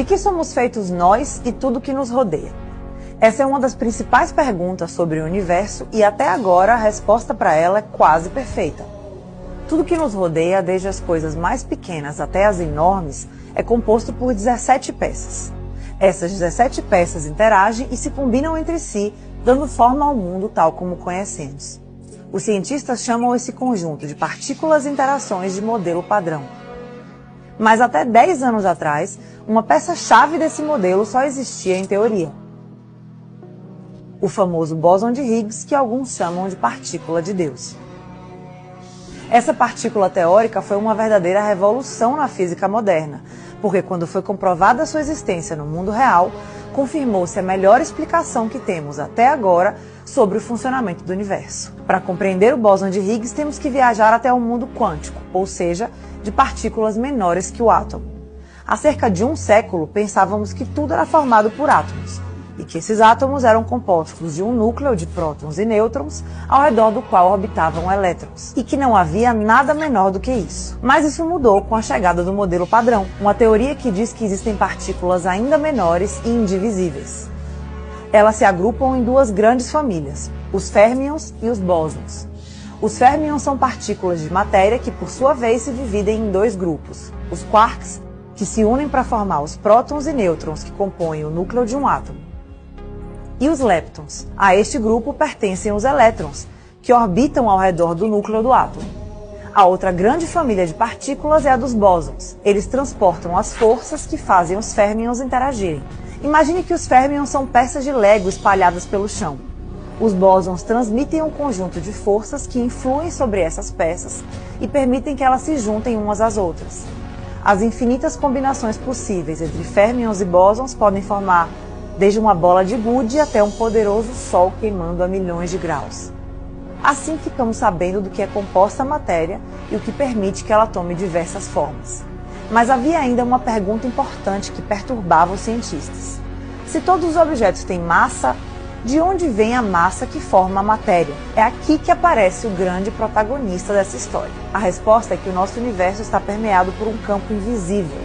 que somos feitos nós e tudo que nos rodeia? Essa é uma das principais perguntas sobre o universo e até agora a resposta para ela é quase perfeita. Tudo que nos rodeia, desde as coisas mais pequenas até as enormes, é composto por 17 peças. Essas 17 peças interagem e se combinam entre si, dando forma ao mundo tal como o conhecemos. Os cientistas chamam esse conjunto de partículas e interações de modelo padrão. Mas até 10 anos atrás, uma peça-chave desse modelo só existia em teoria. O famoso bóson de Higgs, que alguns chamam de partícula de Deus. Essa partícula teórica foi uma verdadeira revolução na física moderna, porque quando foi comprovada sua existência no mundo real, confirmou-se a melhor explicação que temos até agora sobre o funcionamento do universo. Para compreender o bóson de Higgs, temos que viajar até o mundo quântico, ou seja, de partículas menores que o átomo. Há cerca de um século, pensávamos que tudo era formado por átomos, e que esses átomos eram compostos de um núcleo de prótons e nêutrons, ao redor do qual orbitavam elétrons, e que não havia nada menor do que isso. Mas isso mudou com a chegada do modelo padrão, uma teoria que diz que existem partículas ainda menores e indivisíveis. Elas se agrupam em duas grandes famílias, os férmions e os bósons. Os férmions são partículas de matéria que, por sua vez, se dividem em dois grupos, os quarks, que se unem para formar os prótons e nêutrons que compõem o núcleo de um átomo, e os leptons. A este grupo pertencem os elétrons, que orbitam ao redor do núcleo do átomo. A outra grande família de partículas é a dos bósons. Eles transportam as forças que fazem os férmions interagirem. Imagine que os férmions são peças de Lego espalhadas pelo chão. Os bósons transmitem um conjunto de forças que influem sobre essas peças e permitem que elas se juntem umas às outras. As infinitas combinações possíveis entre férmions e bósons podem formar desde uma bola de gude até um poderoso sol queimando a milhões de graus. Assim ficamos sabendo do que é composta a matéria e o que permite que ela tome diversas formas. Mas havia ainda uma pergunta importante que perturbava os cientistas. Se todos os objetos têm massa, de onde vem a massa que forma a matéria? É aqui que aparece o grande protagonista dessa história. A resposta é que o nosso universo está permeado por um campo invisível.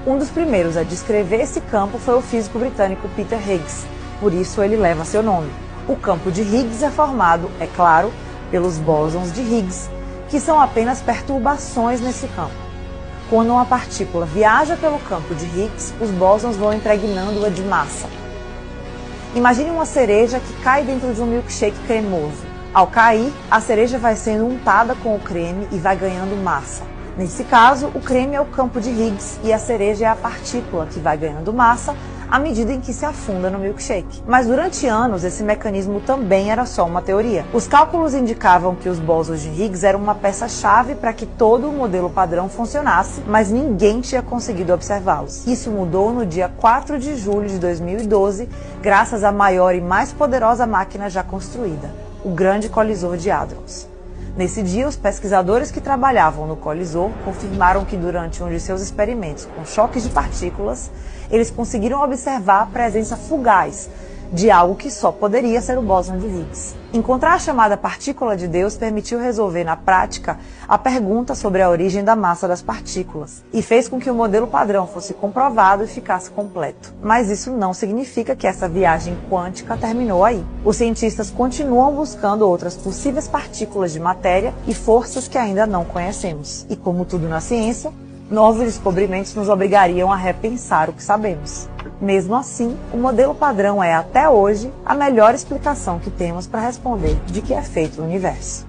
Um dos primeiros a descrever esse campo foi o físico britânico Peter Higgs, por isso ele leva seu nome. O campo de Higgs é formado, é claro, pelos bósons de Higgs, que são apenas perturbações nesse campo. Quando uma partícula viaja pelo campo de Higgs, os bósons vão impregnando-a de massa. Imagine uma cereja que cai dentro de um milkshake cremoso. Ao cair, a cereja vai sendo untada com o creme e vai ganhando massa. Nesse caso, o creme é o campo de Higgs e a cereja é a partícula que vai ganhando massa à medida em que se afunda no milkshake. Mas durante anos, esse mecanismo também era só uma teoria. Os cálculos indicavam que os bósons de Higgs eram uma peça-chave para que todo o modelo padrão funcionasse, mas ninguém tinha conseguido observá-los. Isso mudou no dia 4 de julho de 2012, graças à maior e mais poderosa máquina já construída, o Grande Colisor de Hadrons. Nesse dia, os pesquisadores que trabalhavam no colisor confirmaram que durante um de seus experimentos com choques de partículas, eles conseguiram observar a presença fugaz de algo que só poderia ser o bóson de Higgs. Encontrar a chamada partícula de Deus permitiu resolver na prática a pergunta sobre a origem da massa das partículas e fez com que o modelo padrão fosse comprovado e ficasse completo. Mas isso não significa que essa viagem quântica terminou aí. Os cientistas continuam buscando outras possíveis partículas de matéria e forças que ainda não conhecemos. E como tudo na ciência, novos descobrimentos nos obrigariam a repensar o que sabemos. Mesmo assim, o modelo padrão é, até hoje, a melhor explicação que temos para responder de que é feito o universo.